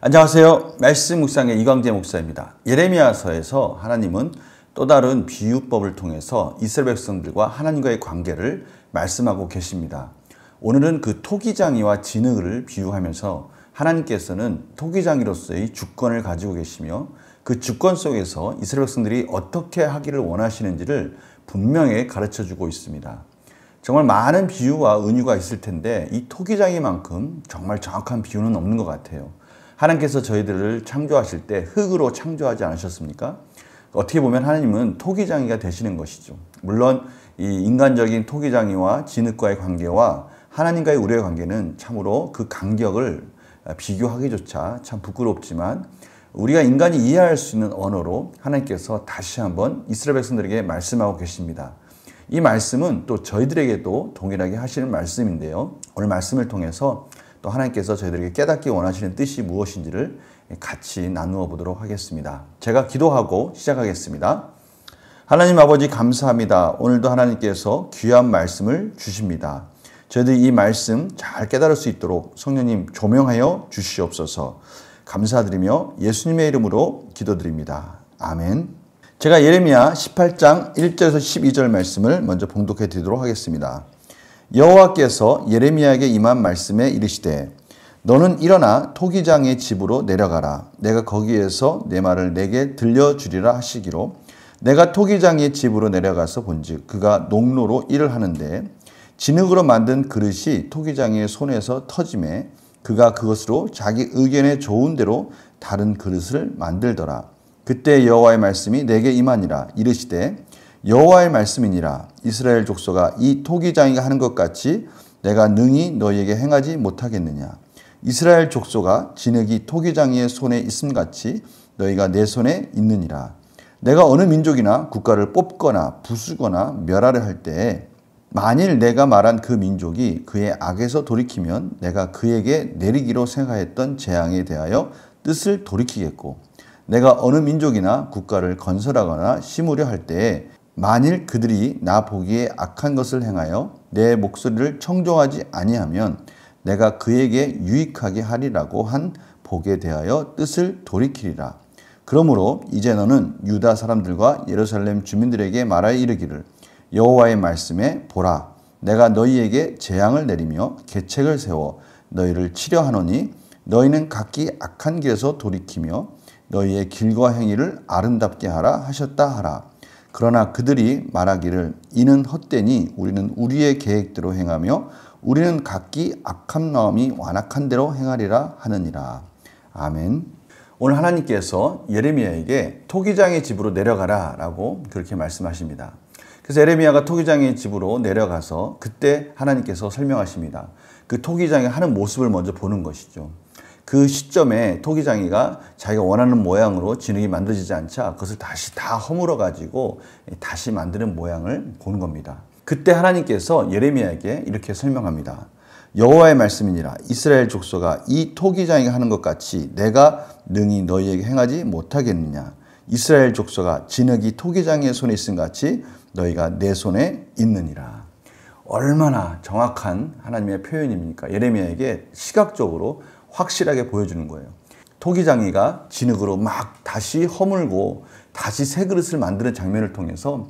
안녕하세요. 말씀 묵상의 이광재 목사입니다. 예레미야서에서 하나님은 또 다른 비유법을 통해서 이스라엘 백성들과 하나님과의 관계를 말씀하고 계십니다. 오늘은 그 토기장이와 진흙을 비유하면서 하나님께서는 토기장이로서의 주권을 가지고 계시며 그 주권 속에서 이스라엘 백성들이 어떻게 하기를 원하시는지를 분명히 가르쳐주고 있습니다. 정말 많은 비유와 은유가 있을 텐데 이 토기장이만큼 정말 정확한 비유는 없는 것 같아요. 하나님께서 저희들을 창조하실 때 흙으로 창조하지 않으셨습니까? 어떻게 보면 하나님은 토기장이가 되시는 것이죠. 물론 이 인간적인 토기장이와 진흙과의 관계와 하나님과의 우리의 관계는 참으로 그 간격을 비교하기조차 참 부끄럽지만 우리가 인간이 이해할 수 있는 언어로 하나님께서 다시 한번 이스라엘 백성들에게 말씀하고 계십니다. 이 말씀은 또 저희들에게도 동일하게 하시는 말씀인데요. 오늘 말씀을 통해서 또 하나님께서 저희들에게 깨닫기 원하시는 뜻이 무엇인지를 같이 나누어 보도록 하겠습니다. 제가 기도하고 시작하겠습니다. 하나님 아버지 감사합니다. 오늘도 하나님께서 귀한 말씀을 주십니다. 저희들이 이 말씀 잘 깨달을 수 있도록 성령님 조명하여 주시옵소서. 감사드리며 예수님의 이름으로 기도드립니다. 아멘. 제가 예레미야 18장 1절에서 12절 말씀을 먼저 봉독해 드리도록 하겠습니다. 여호와께서 예레미야에게 임한 말씀에 이르시되 너는 일어나 토기장의 집으로 내려가라. 내가 거기에서 내 말을 내게 들려주리라 하시기로 내가 토기장의 집으로 내려가서 본즉 그가 농로로 일을 하는데 진흙으로 만든 그릇이 토기장의 손에서 터짐에 그가 그것으로 자기 의견에 좋은 대로 다른 그릇을 만들더라. 그때 여호와의 말씀이 내게 임하니라. 이르시되 여호와의 말씀이니라. 이스라엘 족속아 이 토기장이가 하는 것 같이 내가 능히 너희에게 행하지 못하겠느냐. 이스라엘 족속아 진흙이 토기장이의 손에 있음같이 너희가 내 손에 있느니라. 내가 어느 민족이나 국가를 뽑거나 부수거나 멸하려 할 때에 만일 내가 말한 그 민족이 그의 악에서 돌이키면 내가 그에게 내리기로 생각했던 재앙에 대하여 뜻을 돌이키겠고 내가 어느 민족이나 국가를 건설하거나 심으려 할 때에 만일 그들이 나 보기에 악한 것을 행하여 내 목소리를 청종하지 아니하면 내가 그에게 유익하게 하리라고 한 복에 대하여 뜻을 돌이키리라. 그러므로 이제 너는 유다 사람들과 예루살렘 주민들에게 말하여 이르기를 여호와의 말씀에 보라. 내가 너희에게 재앙을 내리며 계책을 세워 너희를 치려 하노니 너희는 각기 악한 길에서 돌이키며 너희의 길과 행위를 아름답게 하라 하셨다 하라. 그러나 그들이 말하기를 이는 헛되니 우리는 우리의 계획대로 행하며 우리는 각기 악한 마음이 완악한 대로 행하리라 하느니라. 아멘. 오늘 하나님께서 예레미야에게 토기장의 집으로 내려가라 라고 그렇게 말씀하십니다. 그래서 예레미야가 토기장의 집으로 내려가서 그때 하나님께서 설명하십니다. 그 토기장이 하는 모습을 먼저 보는 것이죠. 그 시점에 토기장이가 자기가 원하는 모양으로 진흙이 만들어지지 않자 그것을 다시 다 허물어 가지고 다시 만드는 모양을 보는 겁니다. 그때 하나님께서 예레미야에게 이렇게 설명합니다. 여호와의 말씀이니라. 이스라엘 족속아 이 토기장이가 하는 것 같이 내가 능히 너희에게 행하지 못하겠느냐. 이스라엘 족속아 진흙이 토기장의 손에 있음같이 너희가 내 손에 있느니라. 얼마나 정확한 하나님의 표현입니까? 예레미야에게 시각적으로 확실하게 보여주는 거예요. 토기장이가 진흙으로 막 다시 허물고 다시 새 그릇을 만드는 장면을 통해서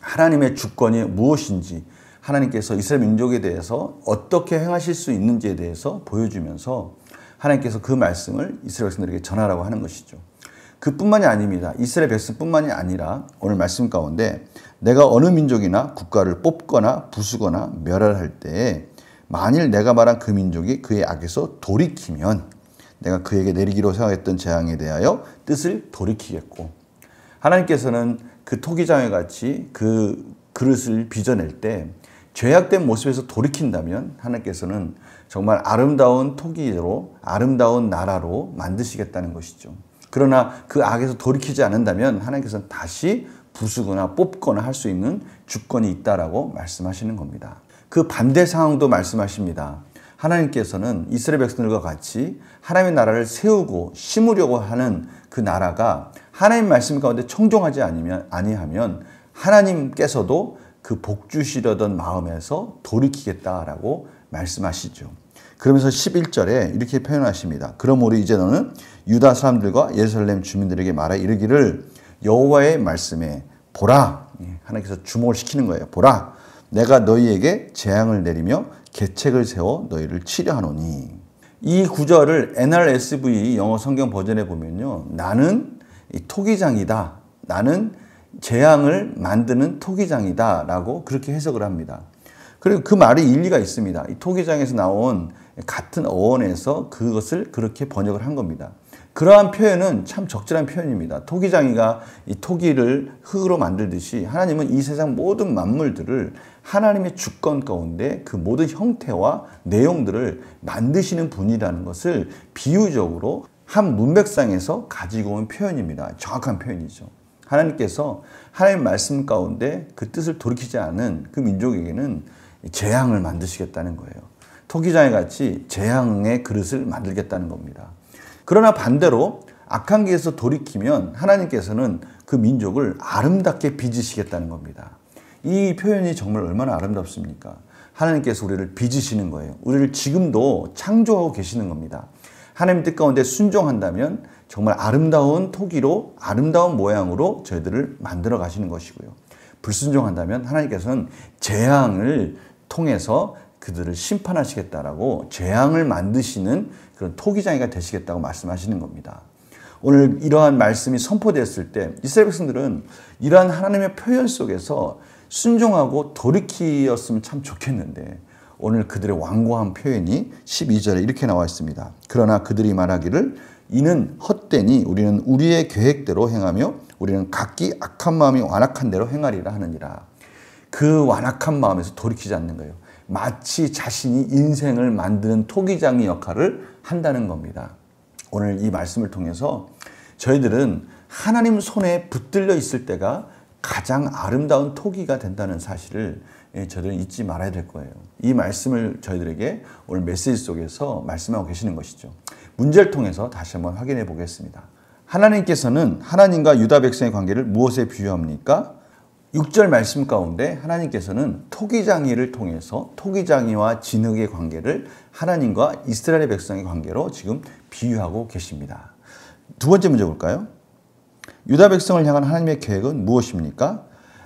하나님의 주권이 무엇인지 하나님께서 이스라엘 민족에 대해서 어떻게 행하실 수 있는지에 대해서 보여주면서 하나님께서 그 말씀을 이스라엘 백성들에게 전하라고 하는 것이죠. 그뿐만이 아닙니다. 이스라엘 백성뿐만이 아니라 오늘 말씀 가운데 내가 어느 민족이나 국가를 뽑거나 부수거나 멸하려 할 때에 만일 내가 말한 그 민족이 그의 악에서 돌이키면 내가 그에게 내리기로 생각했던 재앙에 대하여 뜻을 돌이키겠고 하나님께서는 그 토기장에 같이 그 그릇을 빚어낼 때 죄악된 모습에서 돌이킨다면 하나님께서는 정말 아름다운 토기로 아름다운 나라로 만드시겠다는 것이죠. 그러나 그 악에서 돌이키지 않는다면 하나님께서는 다시 부수거나 뽑거나 할 수 있는 주권이 있다라고 말씀하시는 겁니다. 그 반대 상황도 말씀하십니다. 하나님께서는 이스라엘 백성들과 같이 하나님의 나라를 세우고 심으려고 하는 그 나라가 하나님 말씀 가운데 청종하지 아니하면 하나님께서도 그 복 주시려던 마음에서 돌이키겠다라고 말씀하시죠. 그러면서 11절에 이렇게 표현하십니다. 그러므로 이제 너는 유다 사람들과 예루살렘 주민들에게 말하 이르기를 여호와의 말씀에 보라. 하나님께서 주목을 시키는 거예요. 보라. 내가 너희에게 재앙을 내리며 계책을 세워 너희를 치려하노니. 이 구절을 NRSV 영어 성경 버전에 보면요. 나는 토기장이다. 나는 재앙을 만드는 토기장이다. 라고 그렇게 해석을 합니다. 그리고 그 말이 일리가 있습니다. 이 토기장에서 나온 같은 어원에서 그것을 그렇게 번역을 한 겁니다. 그러한 표현은 참 적절한 표현입니다. 토기장이가 이 토기를 흙으로 만들듯이 하나님은 이 세상 모든 만물들을 하나님의 주권 가운데 그 모든 형태와 내용들을 만드시는 분이라는 것을 비유적으로 한 문맥상에서 가지고 온 표현입니다. 정확한 표현이죠. 하나님께서 하나님의 말씀 가운데 그 뜻을 돌이키지 않은 그 민족에게는 재앙을 만드시겠다는 거예요. 토기장에 같이 재앙의 그릇을 만들겠다는 겁니다. 그러나 반대로 악한 길에서 돌이키면 하나님께서는 그 민족을 아름답게 빚으시겠다는 겁니다. 이 표현이 정말 얼마나 아름답습니까? 하나님께서 우리를 빚으시는 거예요. 우리를 지금도 창조하고 계시는 겁니다. 하나님 뜻 가운데 순종한다면 정말 아름다운 토기로 아름다운 모양으로 저희들을 만들어 가시는 것이고요. 불순종한다면 하나님께서는 재앙을 통해서 그들을 심판하시겠다라고 재앙을 만드시는 그런 토기장이가 되시겠다고 말씀하시는 겁니다. 오늘 이러한 말씀이 선포됐을 때 이스라엘 백성들은 이러한 하나님의 표현 속에서 순종하고 돌이키었으면 참 좋겠는데 오늘 그들의 완고한 표현이 12절에 이렇게 나와 있습니다. 그러나 그들이 말하기를 이는 헛되니 우리는 우리의 계획대로 행하며 우리는 각기 악한 마음이 완악한 대로 행하리라 하느니라. 그 완악한 마음에서 돌이키지 않는 거예요. 마치 자신이 인생을 만드는 토기장의 역할을 한다는 겁니다. 오늘 이 말씀을 통해서 저희들은 하나님 손에 붙들려 있을 때가 가장 아름다운 토기가 된다는 사실을 저희들은 잊지 말아야 될 거예요. 이 말씀을 저희들에게 오늘 메시지 속에서 말씀하고 계시는 것이죠. 문제를 통해서 다시 한번 확인해 보겠습니다. 하나님께서는 하나님과 유다 백성의 관계를 무엇에 비유합니까? 6절 말씀 가운데 하나님께서는 토기장이를 통해서 토기장이와 진흙의 관계를 하나님과 이스라엘 백성의 관계로 지금 비유하고 계십니다. 두 번째 문제 볼까요? 유다 백성을 향한 하나님의 계획은 무엇입니까?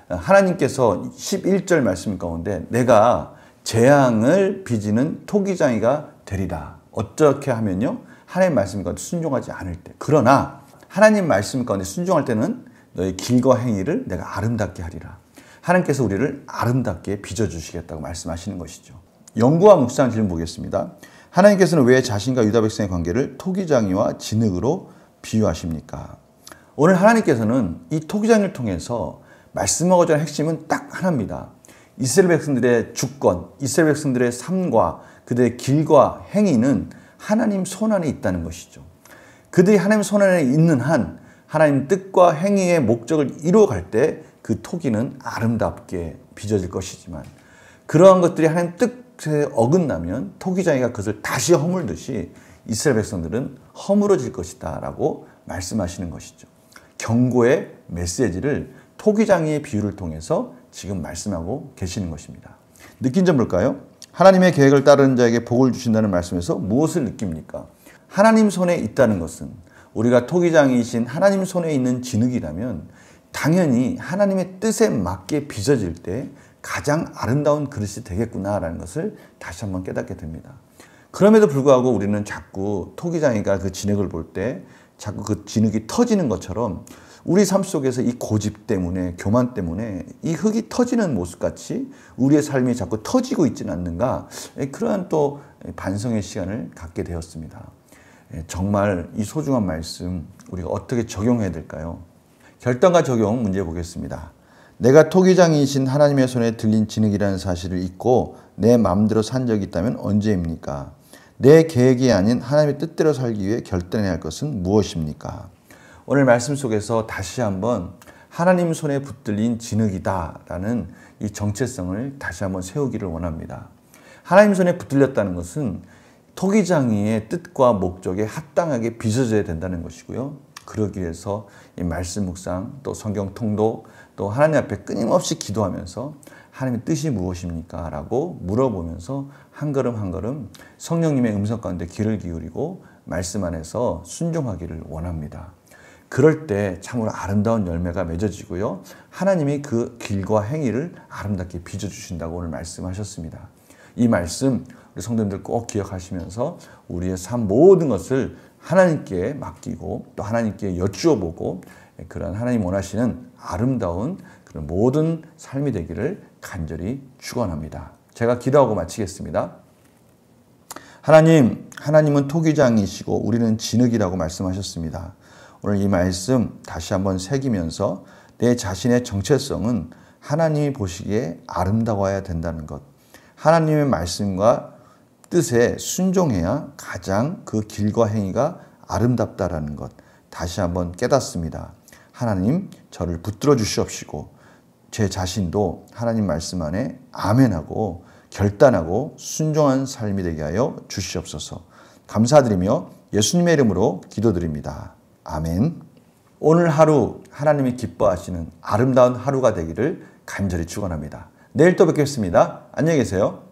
하나님께서 11절 말씀 가운데 내가 재앙을 빚는 토기장이가 되리라. 어떻게 하면요? 하나님 말씀 가운데 순종하지 않을 때. 그러나 하나님 말씀 가운데 순종할 때는 너의 길과 행위를 내가 아름답게 하리라. 하나님께서 우리를 아름답게 빚어주시겠다고 말씀하시는 것이죠. 연구와 묵상 질문 보겠습니다. 하나님께서는 왜 자신과 유다 백성의 관계를 토기장이와 진흙으로 비유하십니까? 오늘 하나님께서는 이 토기장을 통해서 말씀하고자 하는 핵심은 딱 하나입니다. 이스라엘 백성들의 주권, 이스라엘 백성들의 삶과 그들의 길과 행위는 하나님 손안에 있다는 것이죠. 그들이 하나님 손안에 있는 한 하나님 뜻과 행위의 목적을 이루어갈 때 그 토기는 아름답게 빚어질 것이지만 그러한 것들이 하나님 뜻에 어긋나면 토기장이가 그것을 다시 허물듯이 이스라엘 백성들은 허물어질 것이다 라고 말씀하시는 것이죠. 경고의 메시지를 토기장이의 비유를 통해서 지금 말씀하고 계시는 것입니다. 느낀 점 볼까요? 하나님의 계획을 따르는 자에게 복을 주신다는 말씀에서 무엇을 느낍니까? 하나님 손에 있다는 것은 우리가 토기장이신 하나님 손에 있는 진흙이라면 당연히 하나님의 뜻에 맞게 빚어질 때 가장 아름다운 그릇이 되겠구나라는 것을 다시 한번 깨닫게 됩니다. 그럼에도 불구하고 우리는 자꾸 토기장이가 그 진흙을 볼 때 자꾸 그 진흙이 터지는 것처럼 우리 삶 속에서 이 고집 때문에 교만 때문에 이 흙이 터지는 모습같이 우리의 삶이 자꾸 터지고 있지는 않는가 그러한 또 반성의 시간을 갖게 되었습니다. 정말 이 소중한 말씀 우리가 어떻게 적용해야 될까요? 결단과 적용 문제 보겠습니다. 내가 토기장이신 하나님의 손에 들린 진흙이라는 사실을 잊고 내 마음대로 산 적이 있다면 언제입니까? 내 계획이 아닌 하나님의 뜻대로 살기 위해 결단해야 할 것은 무엇입니까? 오늘 말씀 속에서 다시 한번 하나님 손에 붙들린 진흙이다라는 이 정체성을 다시 한번 세우기를 원합니다. 하나님 손에 붙들렸다는 것은 토기장이의 뜻과 목적에 합당하게 빚어져야 된다는 것이고요. 그러기 위해서 이 말씀 묵상, 또 성경 통독, 또 하나님 앞에 끊임없이 기도하면서 하나님의 뜻이 무엇입니까? 라고 물어보면서 한 걸음 한 걸음 성령님의 음성 가운데 귀를 기울이고 말씀 안에서 순종하기를 원합니다. 그럴 때 참으로 아름다운 열매가 맺어지고요. 하나님이 그 길과 행위를 아름답게 빚어주신다고 오늘 말씀하셨습니다. 이 말씀 우리 성도님들 꼭 기억하시면서 우리의 삶 모든 것을 하나님께 맡기고 또 하나님께 여쭈어 보고 그런 하나님 원하시는 아름다운 그런 모든 삶이 되기를 간절히 축원합니다. 제가 기도하고 마치겠습니다. 하나님은 토기장이시고 우리는 진흙이라고 말씀하셨습니다. 오늘 이 말씀 다시 한번 새기면서 내 자신의 정체성은 하나님이 보시기에 아름다워야 된다는 것, 하나님의 말씀과 뜻에 순종해야 가장 그 길과 행위가 아름답다라는 것 다시 한번 깨닫습니다. 하나님 저를 붙들어 주시옵시고 제 자신도 하나님 말씀 안에 아멘하고 결단하고 순종한 삶이 되게 하여 주시옵소서. 감사드리며 예수님의 이름으로 기도드립니다. 아멘. 오늘 하루 하나님이 기뻐하시는 아름다운 하루가 되기를 간절히 축원합니다. 내일 또 뵙겠습니다. 안녕히 계세요.